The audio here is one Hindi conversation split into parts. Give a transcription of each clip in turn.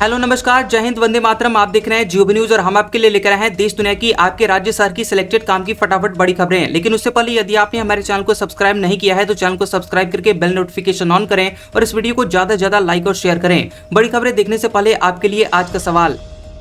हेलो नमस्कार, जय हिंद, वंदे मातरम। आप देख रहे हैं जियो न्यूज और हम आपके लिए लेकर आए हैं देश दुनिया की, आपके राज्य शहर की सिलेक्टेड काम की फटाफट बड़ी खबरें। लेकिन उससे पहले यदि आपने हमारे चैनल को सब्सक्राइब नहीं किया है तो चैनल को सब्सक्राइब करके बेल नोटिफिकेशन ऑन करें और इस वीडियो को ज्यादा से ज्यादा लाइक और शेयर करें। बड़ी खबरें देखने से पहले आपके लिए आज का सवाल,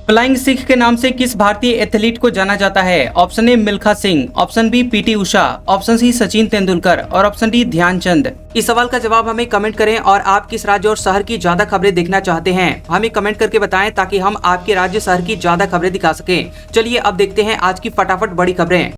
फ्लाइंग सिख के नाम से किस भारतीय एथलीट को जाना जाता है? Option A Milkha Singh, option B PT Usha, option C Sachin Tendulkar और ऑप्शन डी ध्यानचंद। इस सवाल का जवाब हमें कमेंट करें और आप किस राज्य और शहर की ज्यादा खबरें देखना चाहते हैं हमें कमेंट करके बताएं ताकि हम आपके राज्य शहर की ज्यादा खबरें दिखा सकें। चलिए अब देखते हैं आज की फटाफट बड़ी खबरें।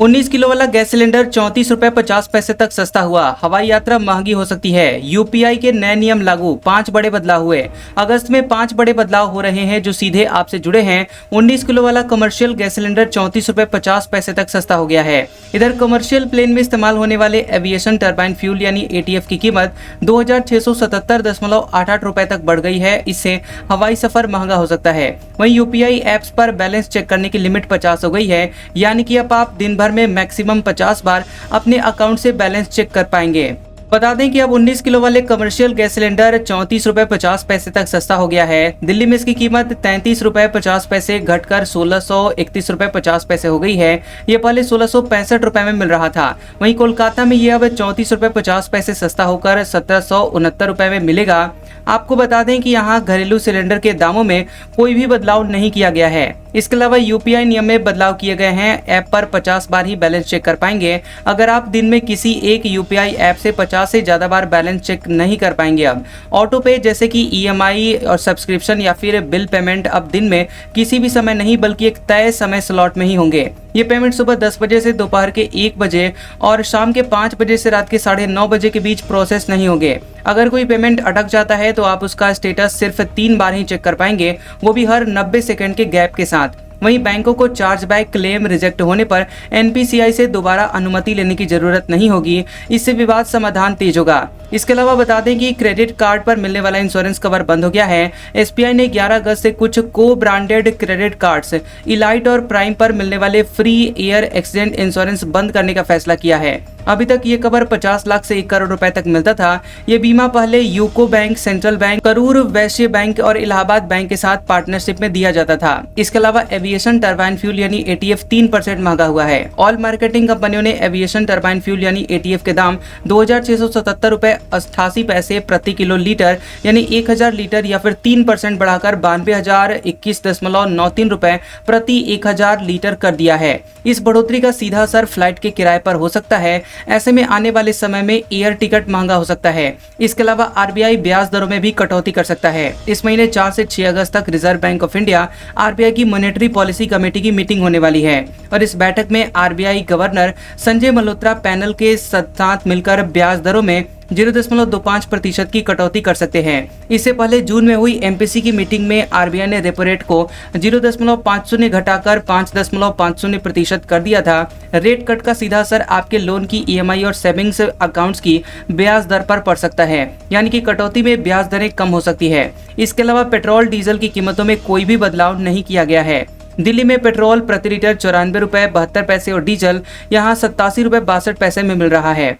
19 किलो वाला गैस सिलेंडर 34 रुपए 50 पैसे तक सस्ता हुआ। हवाई यात्रा महंगी हो सकती है। यूपीआई के नए नियम लागू, 5 बड़े बदलाव हुए। अगस्त में 5 बड़े बदलाव हो रहे हैं जो सीधे आपसे जुड़े हैं। 19 किलो वाला कमर्शियल गैस सिलेंडर 34 रुपए 50 पैसे तक सस्ता हो गया है। इधर कमर्शियल प्लेन में इस्तेमाल होने वाले एविएशन टर्बाइन फ्यूल यानी ATF की कीमत 2677.88 रुपए तक बढ़ गई है। इससे हवाई सफर महंगा हो सकता है। वहीं यूपीआई एप्स पर बैलेंस चेक करने की लिमिट 50 हो गई है, यानी कि अब आप दिन भर में मैक्सिमम 50 बार अपने अकाउंट से बैलेंस चेक कर पाएंगे। बता दें कि अब 19 किलो वाले कमर्शियल गैस सिलेंडर 34 रुपए 50 पैसे तक सस्ता हो गया है। दिल्ली में इसकी कीमत 33 रुपए 50 पैसे घटकर 1631 रुपए 50 पैसे हो गई है। ये पहले 1665 रुपए में मिल रहा था। वहीं कोलकाता में ये अब 34 रुपए 50 पैसे सस्ता होकर 1769 रुपए में मिलेगा। आपको बता दें कि यहाँ घरेलू सिलेंडर के दामों में कोई भी बदलाव नहीं किया गया है। इसके अलावा यूपीआई नियम में बदलाव किए गए हैं। ऐप पर 50 बार ही बैलेंस चेक कर पाएंगे। अगर आप दिन में किसी एक यूपीआई ऐप से 50 से ज्यादा बार बैलेंस चेक नहीं कर पाएंगे। अब ऑटो पे जैसे कि EMI और सब्सक्रिप्शन या फिर बिल पेमेंट अब दिन में किसी भी समय नहीं बल्कि एक तय समय स्लॉट में ही होंगे। ये पेमेंट सुबह 10 बजे से दोपहर के 1 बजे और शाम के 5 बजे से रात के 9:30 बजे के बीच प्रोसेस नहीं होंगे। अगर कोई पेमेंट अटक जाता है तो आप उसका स्टेटस सिर्फ 3 बार ही चेक कर पाएंगे, वो भी हर 90 सेकंड के गैप के साथ। वहीं बैंकों को चार्ज बैक क्लेम रिजेक्ट होने पर NPCI से दोबारा अनुमति लेने की जरूरत नहीं होगी। इससे विवाद समाधान तेज होगा। इसके अलावा बता दें कि क्रेडिट कार्ड पर मिलने वाला इंश्योरेंस कवर बंद हो गया है। SBI ने 11 अगस्त से कुछ को ब्रांडेड क्रेडिट कार्ड्स इलाइट और प्राइम पर मिलने वाले फ्री एयर एक्सीडेंट इंश्योरेंस बंद करने का फैसला किया है। अभी तक ये कवर 50 लाख से 1 करोड़ रुपए तक मिलता था। ये बीमा पहले UCO bank, central bank, Karur Vysya bank और इलाहाबाद बैंक के साथ पार्टनरशिप में दिया जाता था। इसके अलावा एविएशन टर्बाइन फ्यूल यानी ATF 3% महंगा हुआ है। ऑल मार्केटिंग कंपनियों ने एविएशन टर्बाइन फ्यूल यानी ATF के दाम 2677 रुपए 88 पैसे प्रति किलो लीटर यानी 1000 लीटर या फिर 3% बढ़ाकर 92,021.93 रुपए प्रति 1000 लीटर कर दिया है। इस बढ़ोतरी का सीधा असर फ्लाइट के किराए पर हो सकता है। ऐसे में आने वाले समय में एयर टिकट महंगा हो सकता है। इसके अलावा RBI ब्याज दरों में भी कटौती कर सकता है। इस महीने 4 से 6 अगस्त तक reserve bank of India RBI की मॉनेटरी पॉलिसी कमेटी की मीटिंग होने वाली है और इस बैठक में RBI governor Sanjay Malhotra panel के साथ मिलकर ब्याज दरों में 0.25% की कटौती कर सकते हैं। इससे पहले जून में हुई MPC की मीटिंग में RBI ने रेपो रेट को 0.50 घटाकर 5.50% कर दिया था। रेट कट का सीधा असर आपके लोन की EMI और सेविंग्स अकाउंट्स की ब्याज दर पर पड़ सकता है, यानी कि कटौती में ब्याज दरें कम हो सकती है। इसके अलावा पेट्रोल डीजल की कीमतों में कोई भी बदलाव नहीं किया गया है। दिल्ली में पेट्रोल प्रति लीटर 94 रुपए 72 पैसे और डीजल यहाँ 87 रुपए 62 पैसे में मिल रहा है।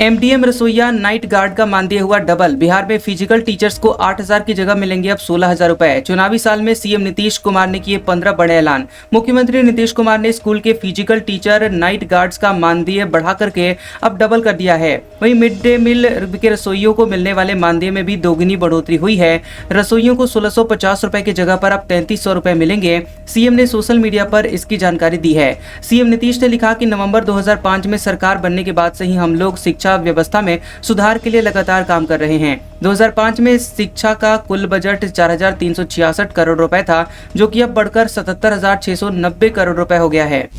MDM रसोईया नाइट गार्ड का मानदेय हुआ डबल। बिहार में फिजिकल टीचर्स को 8000 की जगह मिलेंगे अब 16000 रुपए। चुनावी साल में CM नीतीश कुमार ने किए 15 बड़े ऐलान। मुख्यमंत्री नीतीश कुमार ने स्कूल के फिजिकल टीचर नाइट गार्ड्स का मानदेय बढ़ा करके अब डबल कर दिया है। वहीं मिड डे मील के रसोइयों को मिलने वाले मानदेय में भी दोगुनी बढ़ोतरी हुई है। रसोइयों को 1650 रुपए की जगह पर अब 3300 रुपए मिलेंगे। CM ने सोशल मीडिया पर इसकी जानकारी दी है। CM नीतीश ने लिखा कि नवंबर 2005 में सरकार बनने के बाद से ही हम लोग शिक्षा व्यवस्था में सुधार के लिए लगातार काम कर रहे हैं। 2005 में शिक्षा का कुल बजट 4366 करोड़ रुपए था, जो कि अब बढ़कर 77,690 करोड़ रुपए हो गया है।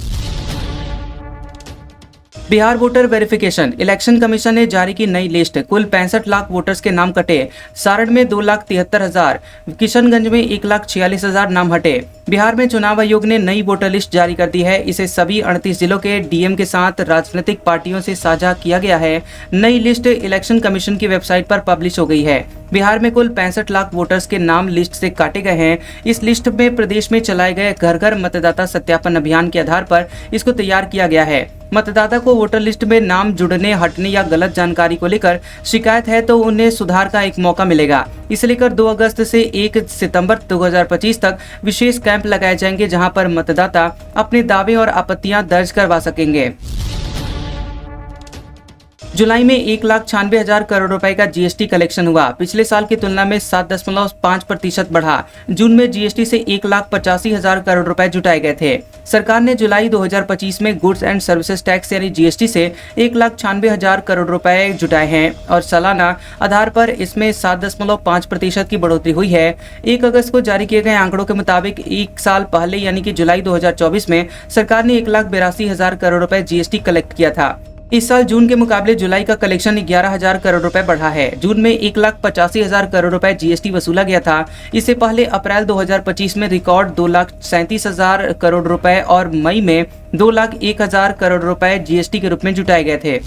Bihar voter verification, election commission ने जारी की नई लिस्ट। कुल 65 लाख वोटर्स के नाम कटे। सारण में 2,73,000, किशनगंज में 1,46,000 नाम हटे। बिहार में चुनाव आयोग ने नई वोटर लिस्ट जारी कर दी है। इसे सभी 38 जिलों के डीएम के साथ राजनीतिक पार्टियों से साझा किया गया है। नई लिस्ट इलेक्शन कमीशन की वेबसाइट पर पब्लिश हो गई है। बिहार में कुल 65 लाख वोटर्स के नाम लिस्ट से काटे गए हैं। इस लिस्ट में प्रदेश में चलाए गए घर घर मतदाता सत्यापन अभियान के आधार पर इसको तैयार किया गया है। मतदाता को वोटर लिस्ट में नाम जुड़ने, हटने या गलत जानकारी को लेकर शिकायत है तो उन्हें सुधार का एक मौका मिलेगा। इसे लेकर 2 अगस्त से 1 सितंबर 2025 तक विशेष कैंप लगाए जाएंगे, जहां पर मतदाता अपने दावे और आपत्तियां दर्ज करवा सकेंगे। जुलाई में 1,96,000 करोड़ रुपए का जीएसटी कलेक्शन हुआ। पिछले साल की तुलना में 7.5% बढ़ा। जून में जीएसटी से 1,85,000 करोड़ रुपए जुटाए गए थे। सरकार ने जुलाई 2025 में गुड्स एंड सर्विसेज टैक्स यानी जीएसटी से 1,96,000 करोड़ रुपए जुटाए हैं और सालाना आधार पर इसमें 7.5% की बढ़ोतरी हुई है। 1 अगस्त को जारी किए गए आंकड़ों के मुताबिक एक साल पहले यानी कि जुलाई 2024 में सरकार ने 1,82,000 करोड़ रुपए जीएसटी कलेक्ट किया था। इस साल जून के मुकाबले जुलाई का कलेक्शन 11,000 करोड़ रुपए बढ़ा है। जून में 1,85,000 करोड़ रुपए जीएसटी वसूला गया था। इससे पहले अप्रैल 2025 में रिकॉर्ड 2,37,000 करोड़ रुपए और मई में 2,01,000 करोड़ रुपए जीएसटी के रूप में जुटाए गए थे।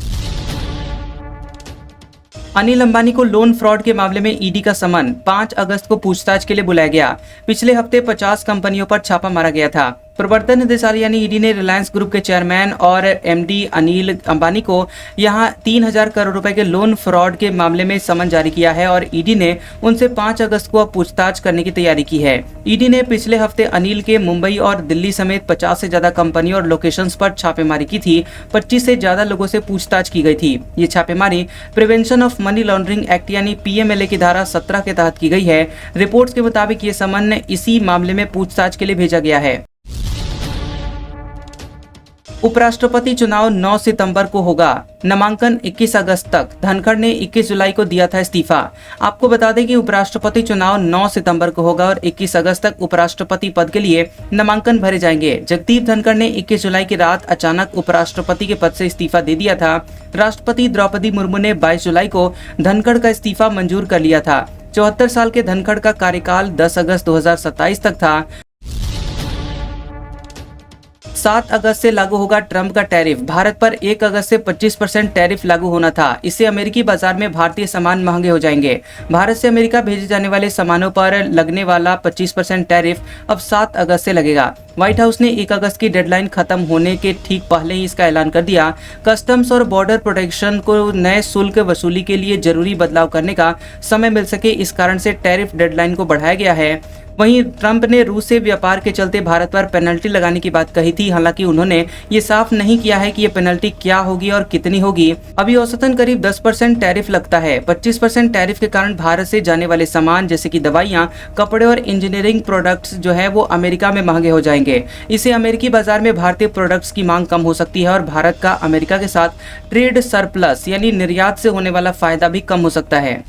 अनिल अंबानी को लोन फ्रॉड के मामले में ईडी का समन 5 अगस्त को पूछताछ के लिए बुलाया गया। पिछले हफ्ते 50 कंपनियों पर छापा मारा गया था। प्रवर्तन निदेशालय यानी ईडी ने रिलायंस ग्रुप के चेयरमैन और एमडी अनिल अंबानी को यहां 3,000 करोड़ रुपए के लोन फ्रॉड के मामले में समन जारी किया है और ईडी ने उनसे 5 अगस्त को अब पूछताछ करने की तैयारी की है। ईडी ने पिछले हफ्ते अनिल के मुंबई और दिल्ली समेत 50 से ज्यादा कंपनी और लोकेशंस पर छापेमारी की थी। 25 से ज्यादा लोगों से पूछताछ की गई थी। ये छापेमारी prevention of money laundering act यानी पीएमएलए की धारा 17 के तहत की गई है। रिपोर्ट्स के मुताबिक ये समन इसी मामले में पूछताछ के लिए भेजा गया है। उपराष्ट्रपति चुनाव 9 सितंबर को होगा। नामांकन 21 अगस्त तक। धनखड़ ने 21 जुलाई को दिया था इस्तीफा। आपको बता दें कि उपराष्ट्रपति चुनाव 9 सितंबर को होगा और 21 अगस्त तक उपराष्ट्रपति पद के लिए नामांकन भरे जाएंगे। जगदीप धनखड़ ने 21 जुलाई की रात अचानक उपराष्ट्रपति के पद से इस्तीफा दे दिया था। राष्ट्रपति द्रौपदी मुर्मू ने 22 जुलाई को धनखड़ का इस्तीफा मंजूर कर लिया था। 74 साल के धनखड़ का कार्यकाल 10 अगस्त 2027 तक था। 7 अगस्त से लागू होगा ट्रंप का टैरिफ। भारत पर 1 अगस्त से 25% टैरिफ लागू होना था। इससे अमेरिकी बाजार में भारतीय सामान महंगे हो जाएंगे। भारत से अमेरिका भेजे जाने वाले सामानों पर लगने वाला 25% टैरिफ अब 7 अगस्त से लगेगा। व्हाइट हाउस ने 1 अगस्त की डेडलाइन खत्म होने के ठीक पहले ही इसका ऐलान कर दिया। कस्टम्स और बॉर्डर प्रोटेक्शन को नए शुल्क वसूली के लिए जरूरी बदलाव करने का समय मिल सके, इस कारण से टैरिफ डेडलाइन को बढ़ाया गया है। वहीं ट्रंप ने रूस से व्यापार के चलते भारत पर पेनल्टी लगाने की बात कही थी। हालांकि उन्होंने ये साफ नहीं किया है कि ये पेनल्टी क्या होगी और कितनी होगी। अभी औसतन करीब 10% टैरिफ लगता है। 25% टैरिफ के कारण भारत से जाने वाले सामान जैसे कि दवाइयां, कपड़े और इंजीनियरिंग प्रोडक्ट्स जो है वो अमेरिका में महंगे हो जाएंगे। इससे अमेरिकी बाजार में भारतीय प्रोडक्ट्स की मांग कम हो सकती है और भारत का अमेरिका के साथ ट्रेड सरप्लस यानी निर्यात से होने वाला फायदा भी कम हो सकता है।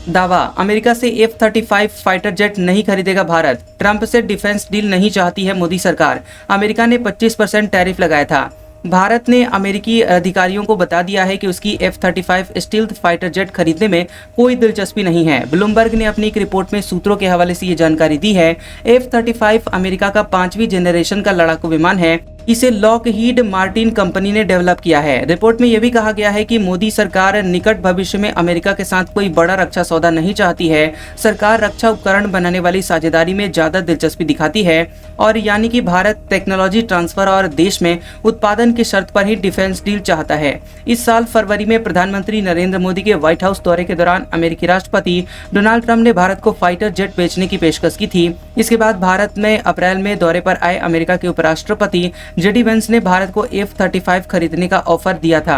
दावा, अमेरिका से F-35 फाइटर जेट नहीं खरीदेगा भारत। ट्रंप से डिफेंस डील नहीं चाहती है मोदी सरकार। अमेरिका ने 25% टैरिफ लगाया था। भारत ने अमेरिकी अधिकारियों को बता दिया है कि उसकी F-35 स्टील्थ फाइटर जेट खरीदने में कोई दिलचस्पी नहीं है। ब्लूमबर्ग ने अपनी एक रिपोर्ट में सूत्रों के हवाले से ये जानकारी दी है। F-35 अमेरिका का 5वीं जनरेशन का लड़ाकू विमान है। इसे लॉकहीड मार्टिन कंपनी ने डेवलप किया है। रिपोर्ट में यह भी कहा गया है कि मोदी सरकार निकट भविष्य में अमेरिका के साथ कोई बड़ा रक्षा सौदा नहीं चाहती है। सरकार रक्षा उपकरण बनाने वाली साझेदारी में ज्यादा दिलचस्पी दिखाती है और यानी कि भारत टेक्नोलॉजी ट्रांसफर और देश में उत्पादन की शर्त पर ही डिफेंस डील चाहता है। इस साल फरवरी में प्रधानमंत्री नरेंद्र मोदी के व्हाइट हाउस दौरे के दौरान अमेरिकी राष्ट्रपति डोनाल्ड ट्रंप ने भारत को फाइटर जेट बेचने की पेशकश की थी। इसके बाद भारत में अप्रैल में दौरे पर आए अमेरिका के उपराष्ट्रपति जेडी वेंस ने भारत को F-35 खरीदने का ऑफर दिया था।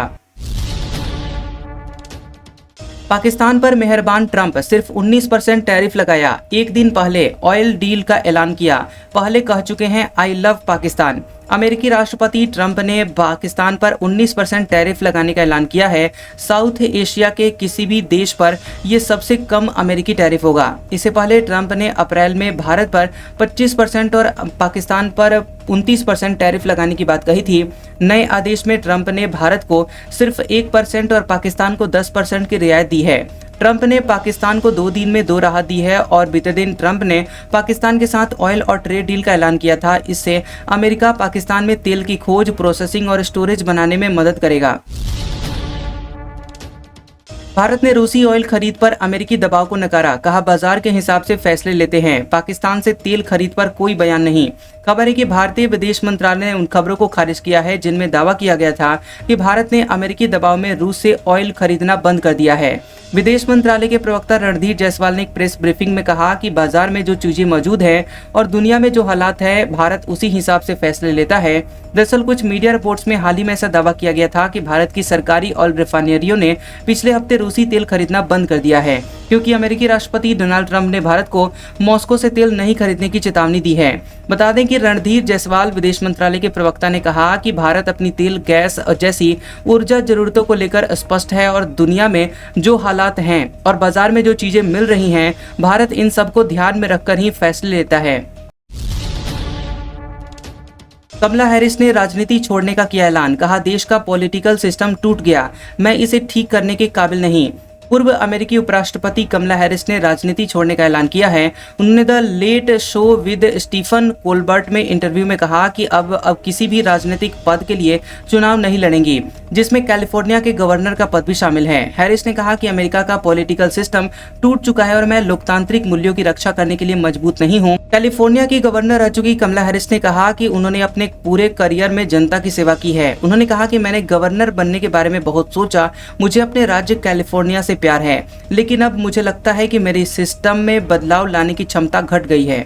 पाकिस्तान पर मेहरबान ट्रंप, सिर्फ 19% टैरिफ लगाया। एक दिन पहले ऑयल डील का ऐलान किया। पहले कह चुके हैं आई लव पाकिस्तान। अमेरिकी राष्ट्रपति ट्रंप ने पाकिस्तान पर 19% टैरिफ लगाने का ऐलान किया है। साउथ एशिया के किसी भी देश पर यह सबसे कम अमेरिकी टैरिफ होगा। इससे पहले ट्रंप ने अप्रैल में भारत पर 25% और पाकिस्तान पर 29% टैरिफ लगाने की बात कही थी। नए आदेश में ट्रंप ने भारत को सिर्फ 1% और पाकिस्तान को 10% की रियायत दी है। ट्रंप ने पाकिस्तान को 2 दिन में 2 राहत दी है और बीते दिन ट्रंप ने पाकिस्तान के साथ ऑयल और ट्रेड डील का ऐलान किया था। इससे अमेरिका पाकिस्तान में तेल की खोज, प्रोसेसिंग और स्टोरेज बनाने में मदद करेगा। भारत ने रूसी ऑयल खरीद पर अमेरिकी दबाव को नकारा, कहा बाजार के हिसाब से फैसले लेते हैं, पाकिस्तान से तेल खरीद पर कोई बयान नहीं। खबर है कि भारतीय विदेश मंत्रालय ने उन खबरों को खारिज किया है जिनमें दावा किया गया था कि भारत ने अमेरिकी दबाव में रूस से ऑयल खरीदना बंद कर दिया है। विदेश मंत्रालय के प्रवक्ता रणधीर जायसवाल ने एक प्रेस ब्रीफिंग में कहा कि बाजार में जो चीजें मौजूद है और दुनिया में जो हालात है, भारत उसी हिसाब से फैसले लेता है। दरअसल कुछ मीडिया रिपोर्ट्स में हाल ही में ऐसा दावा किया गया था कि भारत की सरकारी ऑयल रिफाइनरियों ने पिछले हफ्ते रूसी तेल खरीदना बंद कर दिया है, क्योंकि अमेरिकी राष्ट्रपति डोनाल्ड ट्रंप ने भारत को मॉस्को से तेल नहीं खरीदने की चेतावनी दी है। बता दें कि रणधीर जायसवाल विदेश मंत्रालय के प्रवक्ता ने कहा कि भारत अपनी तेल, गैस जैसी ऊर्जा जरूरतों को लेकर स्पष्ट है और दुनिया में जो हालात हैं और बाजार में जो चीजें मिल रही हैं, भारत इन सब को ध्यान में रखकर ही फैसले लेता है। कमला हैरिस ने राजनीति छोड़ने का किया ऐलान, कहा देश का पॉलिटिकल सिस्टम टूट गया, मैं इसे ठीक करने के काबिल नहीं। पूर्व अमेरिकी उपराष्ट्रपति कमला हैरिस ने राजनीति छोड़ने का ऐलान किया है। उन्होंने the late show with Stephen Colbert में इंटरव्यू में कहा कि अब किसी भी राजनीतिक पद के लिए चुनाव नहीं लड़ेंगी, जिसमें कैलिफोर्निया के गवर्नर का पद भी शामिल है। हैरिस ने कहा कि अमेरिका का पॉलिटिकल सिस्टम टूट चुका है और मैं लोकतांत्रिक मूल्यों की रक्षा करने के लिए मजबूत नहीं हूँ। कैलिफोर्निया की गवर्नर रह चुकी कमला हैरिस ने कहा कि उन्होंने अपने पूरे करियर में जनता की सेवा की है। उन्होंने कहा कि मैंने गवर्नर बनने के बारे में बहुत सोचा, मुझे अपने राज्य कैलिफोर्निया से प्यार है, लेकिन अब मुझे लगता है कि मेरी सिस्टम में बदलाव लाने की क्षमता घट गई है।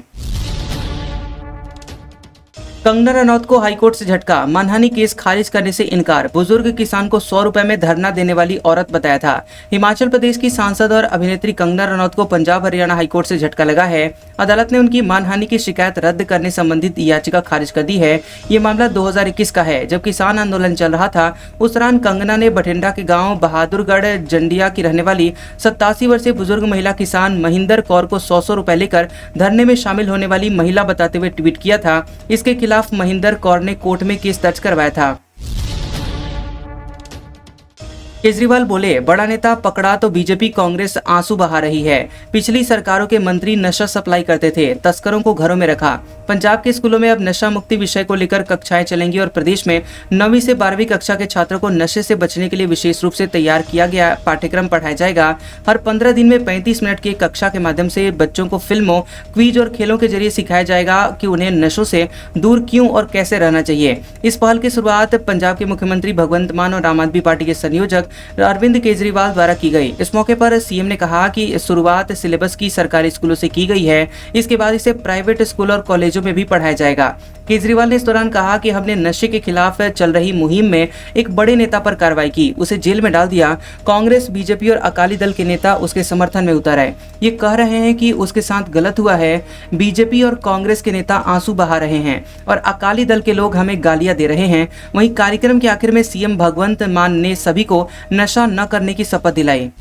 कंगना रनौत को हाईकोर्ट से झटका, मानहानि केस खारिज करने से इनकार, बुजुर्ग किसान को 100 रुपए में धरना देने वाली औरत बताया था। हिमाचल प्रदेश की सांसद और अभिनेत्री कंगना रनौत को पंजाब हरियाणा हाईकोर्ट से झटका लगा है। अदालत ने उनकी मानहानि की शिकायत रद्द करने संबंधित याचिका खारिज कर दी है। ये मामला 2021 का है, जब किसान आंदोलन चल रहा था। उस दौरान कंगना ने बठिंडा के गाँव बहादुरगढ़ जंडिया की रहने वाली 87 वर्षीय बुजुर्ग महिला किसान महिंदर कौर को 100 रुपए लेकर धरने में शामिल होने वाली महिला बताते हुए ट्वीट किया था। इसके खिलाफ महिंदर कौर ने कोर्ट में केस दर्ज करवाया था। केजरीवाल बोले, बड़ा नेता पकड़ा तो बीजेपी कांग्रेस आंसू बहा रही है। पिछली सरकारों के मंत्री नशा सप्लाई करते थे, तस्करों को घरों में रखा। पंजाब के स्कूलों में अब नशा मुक्ति विषय को लेकर कक्षाएं चलेंगी और प्रदेश में 9वीं से 12वीं कक्षा के छात्रों को नशे से बचने के लिए विशेष रूप से तैयार किया गया पाठ्यक्रम पढ़ाया जाएगा। हर 15 दिन में 35 मिनट की कक्षा के माध्यम से बच्चों को फिल्मों, क्विज और खेलों के जरिए सिखाया जाएगा कि उन्हें नशों से दूर क्यों और कैसे रहना चाहिए। इस पहल की शुरुआत पंजाब के मुख्यमंत्री भगवंत मान और आम आदमी पार्टी के संयोजक अरविंद केजरीवाल द्वारा की गई। इस मौके पर सीएम ने कहा कि शुरुआत सिलेबस की सरकारी स्कूलों से की गई है, इसके बाद इसे प्राइवेट स्कूल और कॉलेजों में भी पढ़ाया जाएगा। केजरीवाल ने इस दौरान कहा कि हमने नशे के खिलाफ चल रही मुहिम में एक बड़े नेता पर कार्रवाई की, उसे जेल में डाल दिया। कांग्रेस, बीजेपी और अकाली दल के नेता उसके समर्थन में उतर आए। ये कह रहे हैं कि उसके साथ गलत हुआ है। बीजेपी और कांग्रेस के नेता आंसू बहा रहे हैं और अकाली दल के लोग हमें गालियां दे रहे हैं। वहीं कार्यक्रम के आखिर में सीएम भगवंत मान ने सभी को नशा न करने की शपथ दिलाई।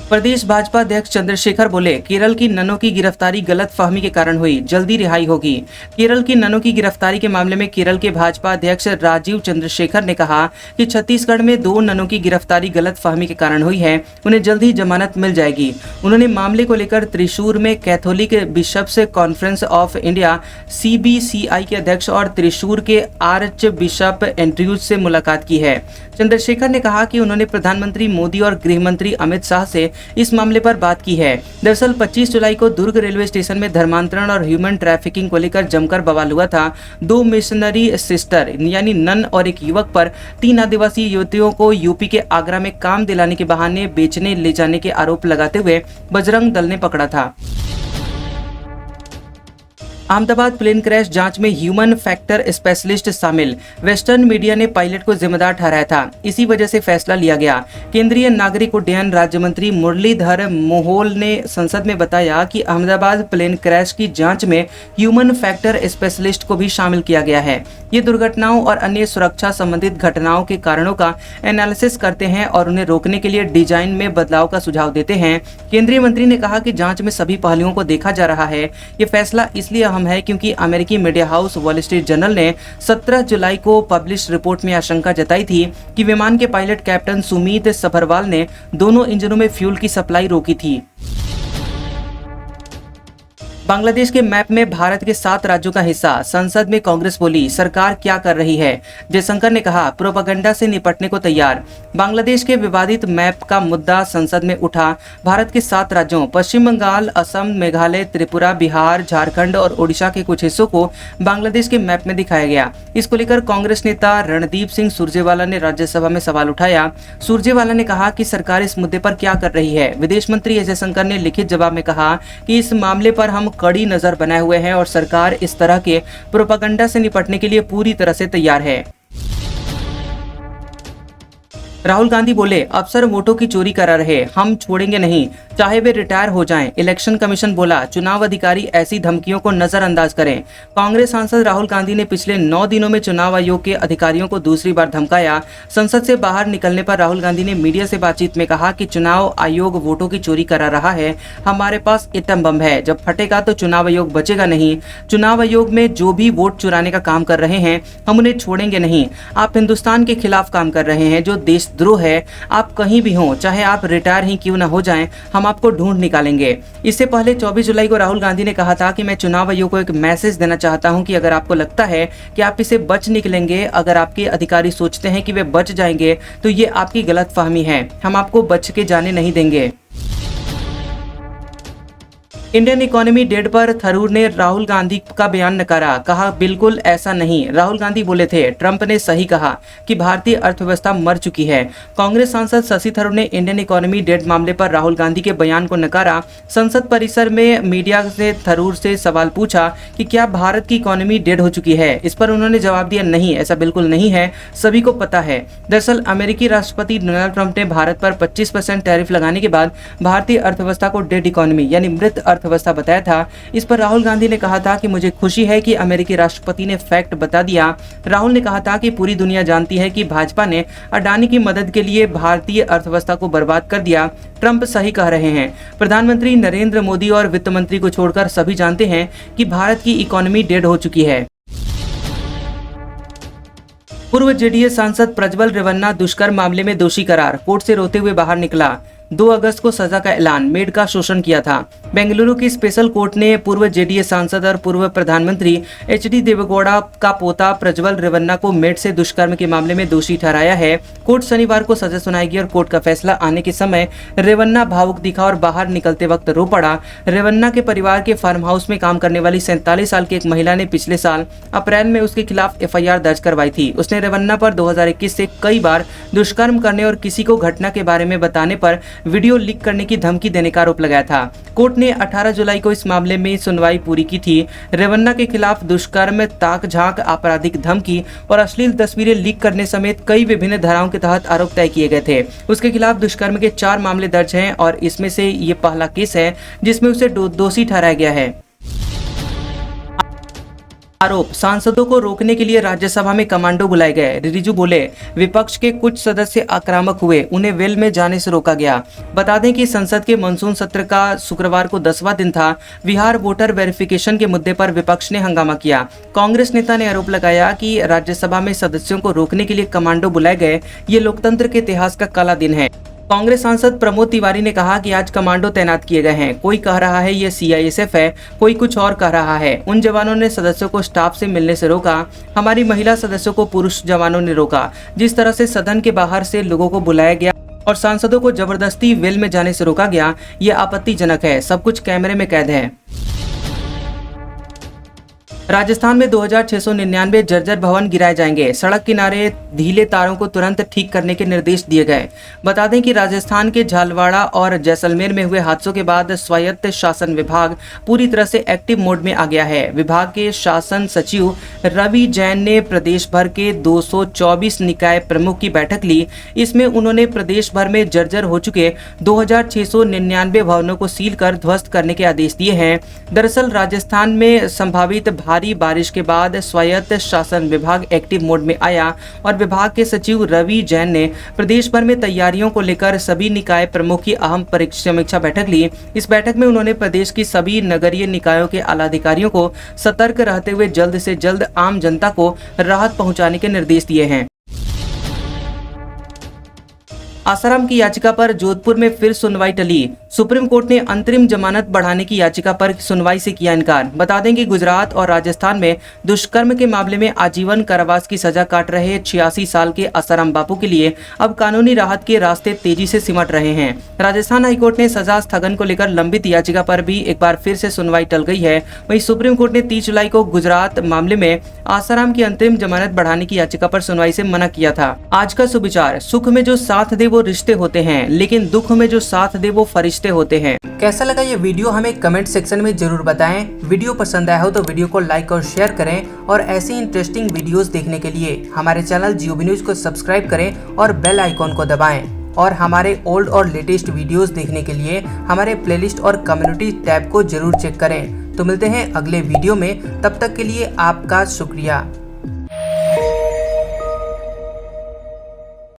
प्रदेश भाजपा अध्यक्ष चंद्रशेखर बोले, केरल की ननों की गिरफ्तारी गलत फहमी के कारण हुई, जल्दी रिहाई होगी। केरल की ननों की गिरफ्तारी के मामले में केरल के भाजपा अध्यक्ष राजीव चंद्रशेखर ने कहा कि छत्तीसगढ़ में 2 ननों की गिरफ्तारी गलत फहमी के कारण हुई है, उन्हें जल्द ही जमानत मिल जाएगी। उन्होंने मामले को लेकर त्रिशूर में Catholic bishops conference of India CBCI के अध्यक्ष और त्रिशूर के आर्च बिशप एंड्रयूज से मुलाकात की है। चंद्रशेखर ने कहा कि उन्होंने प्रधानमंत्री मोदी और गृह मंत्री अमित शाह से इस मामले पर बात की है। दरअसल 25 जुलाई को दुर्ग रेलवे स्टेशन में धर्मांतरण और ह्यूमन ट्रैफिकिंग को लेकर जमकर बवाल हुआ था। 2 मिशनरी सिस्टर यानी नन और एक युवक पर 3 आदिवासी युवतियों को यूपी के आगरा में काम दिलाने के बहाने बेचने ले जाने के आरोप लगाते हुए बजरंग दल ने पकड़ा था। अहमदाबाद प्लेन क्रैश जांच में ह्यूमन फैक्टर स्पेशलिस्ट शामिल, वेस्टर्न मीडिया ने पायलट को जिम्मेदार ठहराया था, इसी वजह से फैसला लिया गया। केंद्रीय नागरिक उड्डयन राज्य मंत्री मुरलीधर मोहोल ने संसद में बताया कि अहमदाबाद प्लेन क्रैश की जांच में ह्यूमन फैक्टर स्पेशलिस्ट को भी शामिल किया गया है। ये दुर्घटनाओं और अन्य सुरक्षा संबंधित घटनाओं के कारणों का एनालिसिस करते हैं और उन्हें रोकने के लिए डिजाइन में बदलाव का सुझाव देते हैं। केंद्रीय मंत्री ने कहा कि जांच में सभी पहलुओं को देखा जा रहा है। ये फैसला इसलिए अहम अहम है क्योंकि अमेरिकी media house wall street journal ने 17 जुलाई को पब्लिश रिपोर्ट में आशंका जताई थी कि विमान के पायलट कैप्टन सुमीत सभरवाल ने दोनों इंजनों में फ्यूल की सप्लाई रोकी थी। बांग्लादेश के मैप में भारत के 7 राज्यों का हिस्सा, संसद में कांग्रेस बोली सरकार क्या कर रही है। जयशंकर ने कहा प्रोपेगेंडा से निपटने को तैयार। बांग्लादेश के विवादित मैप का मुद्दा संसद में उठा। भारत के 7 राज्यों पश्चिम बंगाल, असम, मेघालय, त्रिपुरा, बिहार, झारखंड और ओडिशा के कुछ हिस्सों को बांग्लादेश के मैप में दिखाया गया। इसको लेकर कांग्रेस नेता रणदीप सिंह सुरजेवाला ने राज्यसभा में सवाल उठाया। सुरजेवाला ने कहा कि सरकार इस मुद्दे पर क्या कर रही है। विदेश मंत्री एस जयशंकर ने लिखित जवाब में कहा कि इस मामले पर हम कड़ी नजर बनाए हुए हैं और सरकार इस तरह के प्रोपेगेंडा से निपटने के लिए पूरी तरह से तैयार है। राहुल गांधी बोले अफसर वोटों की चोरी करा रहे, हम छोड़ेंगे नहीं, चाहे वे रिटायर हो जाएं। इलेक्शन कमीशन बोला चुनाव अधिकारी ऐसी धमकियों को नजरअंदाज करें। कांग्रेस सांसद राहुल गांधी ने पिछले 9 दिनों में चुनाव आयोग के अधिकारियों को दूसरी बार धमकाया। संसद से बाहर निकलने पर राहुल गांधी ने मीडिया से बातचीत में कहा कि चुनाव आयोग वोटों की चोरी करा रहा है, हमारे पास एटम बम है, जब फटेगा तो चुनाव आयोग बचेगा नहीं। चुनाव आयोग में जो भी वोट चुराने का काम कर रहे हैं हम उन्हें छोड़ेंगे नहीं। आप हिंदुस्तान के खिलाफ काम कर रहे हैं जो देशद्रोह है। आप कहीं भी हों, चाहे आप रिटायर ही क्यों न हो जाएं, हम आपको ढूंढ निकालेंगे। इससे पहले 24 जुलाई को राहुल गांधी ने कहा था कि मैं चुनाव आयोग को एक मैसेज देना चाहता हूं कि अगर आपको लगता है कि आप इसे बच निकलेंगे, अगर आपके अधिकारी सोचते हैं कि वे बच जाएंगे, तो ये आपकी गलतफहमी है। हम आपको बच के जाने नहीं देंगे। इंडियन इकोनॉमी डेड पर थरूर ने राहुल गांधी का बयान नकारा, कहा बिल्कुल ऐसा नहीं। राहुल गांधी बोले थे ट्रंप ने सही कहा कि भारतीय अर्थव्यवस्था मर चुकी है। कांग्रेस सांसद शशि थरूर ने इंडियन इकोनॉमी डेड मामले पर राहुल गांधी के बयान को नकारा। संसद परिसर में मीडिया से थरूर से सवाल पूछा कि क्या भारत की इकोनॉमी डेड हो चुकी है। इस पर उन्होंने जवाब दिया नहीं, ऐसा बिल्कुल नहीं है, सभी को पता है। दरअसल अमेरिकी राष्ट्रपति डोनाल्ड ट्रंप ने भारत पर 25% टैरिफ लगाने के बाद भारतीय अर्थव्यवस्था को डेड इकोनॉमी यानी मृत अर्थव्यवस्था बताया था। इस पर राहुल गांधी ने कहा था कि मुझे खुशी है कि अमेरिकी राष्ट्रपति ने फैक्ट बता दिया। राहुल ने कहा था कि पूरी दुनिया जानती है कि भाजपा ने अडानी की मदद के लिए भारतीय अर्थव्यवस्था को बर्बाद कर दिया। ट्रंप सही कह रहे हैं। प्रधानमंत्री नरेंद्र मोदी और वित्त मंत्री को छोड़कर सभी जानते हैं कि भारत की इकोनॉमी डेड हो चुकी है। पूर्व जेडीएस सांसद प्रज्वल रेवन्ना दुष्कर्म मामले में दोषी करार, कोर्ट से रोते हुए बाहर निकला। 2 अगस्त को सजा का ऐलान, मेड का शोषण किया था। बेंगलुरु की स्पेशल कोर्ट ने पूर्व जेडीएस सांसद और पूर्व प्रधानमंत्री एचडी देवेगौड़ा का पोता प्रज्वल रेवन्ना को मेड से दुष्कर्म के मामले में दोषी ठहराया है। कोर्ट शनिवार को सजा सुनाएगी और कोर्ट का फैसला आने के समय रेवन्ना भावुक दिखा और बाहर निकलते वक्त रो पड़ा। रेवन्ना के परिवार के फार्म हाउस में काम करने वाली 47 साल की एक महिला ने पिछले साल अप्रैल में उसके खिलाफ एफआईआर दर्ज करवाई थी। उसने रेवन्ना पर 2021 से कई बार दुष्कर्म करने और किसी को घटना के बारे में बताने पर वीडियो लीक करने की धमकी देने का आरोप लगाया था। कोर्ट ने 18 जुलाई को इस मामले में सुनवाई पूरी की थी। रेवन्ना के खिलाफ दुष्कर्म, ताक झांक, आपराधिक धमकी और अश्लील तस्वीरें लीक करने समेत कई विभिन्न धाराओं के तहत आरोप तय किए गए थे। उसके खिलाफ दुष्कर्म के 4 मामले दर्ज हैं और इसमें से ये पहला केस है जिसमें उसे दोषी ठहराया गया है। आरोप, सांसदों को रोकने के लिए राज्यसभा में कमांडो बुलाए गए। रिजिजू बोले विपक्ष के कुछ सदस्य आक्रामक हुए, उन्हें वेल में जाने से रोका गया। बता दें कि संसद के मानसून सत्र का शुक्रवार को 10वां दिन था। बिहार वोटर वेरिफिकेशन के मुद्दे पर विपक्ष ने हंगामा किया। कांग्रेस नेता ने आरोप लगाया कि राज्यसभा में सदस्यों को रोकने के लिए कमांडो बुलाए गए। ये लोकतंत्र के इतिहास का काला दिन है। कांग्रेस सांसद प्रमोद तिवारी ने कहा कि आज कमांडो तैनात किए गए हैं। कोई कह रहा है ये सीआईएसएफ है, कोई कुछ और कह रहा है। उन जवानों ने सदस्यों को स्टाफ से मिलने से रोका। हमारी महिला सदस्यों को पुरुष जवानों ने रोका। जिस तरह से सदन के बाहर से लोगों को बुलाया गया और सांसदों को जबरदस्ती वेल में जाने से रोका गया, ये आपत्तिजनक है। सब कुछ कैमरे में कैद है। राजस्थान में 2699 जर्जर भवन गिराए जाएंगे। सड़क किनारे ढीले तारों को तुरंत ठीक करने के निर्देश दिए गए। बता दें कि राजस्थान के झालवाड़ा और जैसलमेर में हुए हादसों के बाद स्वायत्त शासन विभाग पूरी तरह से एक्टिव मोड में आ गया है। विभाग के शासन सचिव रवि जैन ने प्रदेश भर के 224 निकाय प्रमुख की बैठक ली। इसमें उन्होंने प्रदेश भर में जर्जर हो चुके 2699 भवनों को सील कर ध्वस्त करने के आदेश दिए हैं। दरअसल राजस्थान में संभावित भारी भारी बारिश के बाद स्वायत्त शासन विभाग एक्टिव मोड में आया और विभाग के सचिव रवि जैन ने प्रदेश भर में तैयारियों को लेकर सभी निकाय प्रमुख की अहम समीक्षा बैठक ली। इस बैठक में उन्होंने प्रदेश की सभी नगरीय निकायों के आलाधिकारियों को सतर्क रहते हुए जल्द से जल्द आम जनता को राहत पहुंचाने के निर्देश दिए हैं। आसाराम की याचिका पर जोधपुर में फिर सुनवाई टली। सुप्रीम कोर्ट ने अंतरिम जमानत बढ़ाने की याचिका पर सुनवाई से किया इनकार। बता दें कि गुजरात और राजस्थान में दुष्कर्म के मामले में आजीवन कारावास की सजा काट रहे 86 साल के आसाराम बापू के लिए अब कानूनी राहत के रास्ते तेजी से सिमट रहे हैं। राजस्थान हाईकोर्ट ने सजा स्थगन को लेकर लंबित याचिका पर भी एक बार फिर से सुनवाई टल गई है। वहीं सुप्रीम कोर्ट ने 30 जुलाई को गुजरात मामले में आसाराम की अंतरिम जमानत बढ़ाने की याचिका पर सुनवाई से मना किया था। आज का सुविचार, सुख में जो साथ दे वो रिश्ते होते हैं, लेकिन दुख में जो साथ दे वो फरिश्ते होते हैं। कैसा लगा ये वीडियो हमें कमेंट सेक्शन में जरूर बताएं। वीडियो पसंद आया हो तो वीडियो को लाइक और शेयर करें और ऐसी इंटरेस्टिंग वीडियोस देखने के लिए हमारे चैनल जियोबी न्यूज को सब्सक्राइब करें और बेल आइकॉन को दबाएं। और हमारे ओल्ड और लेटेस्ट वीडियोस देखने के लिए हमारे प्लेलिस्ट और कम्युनिटी टैब को जरूर चेक करें। तो मिलते हैं अगले वीडियो में, तब तक के लिए आपका शुक्रिया।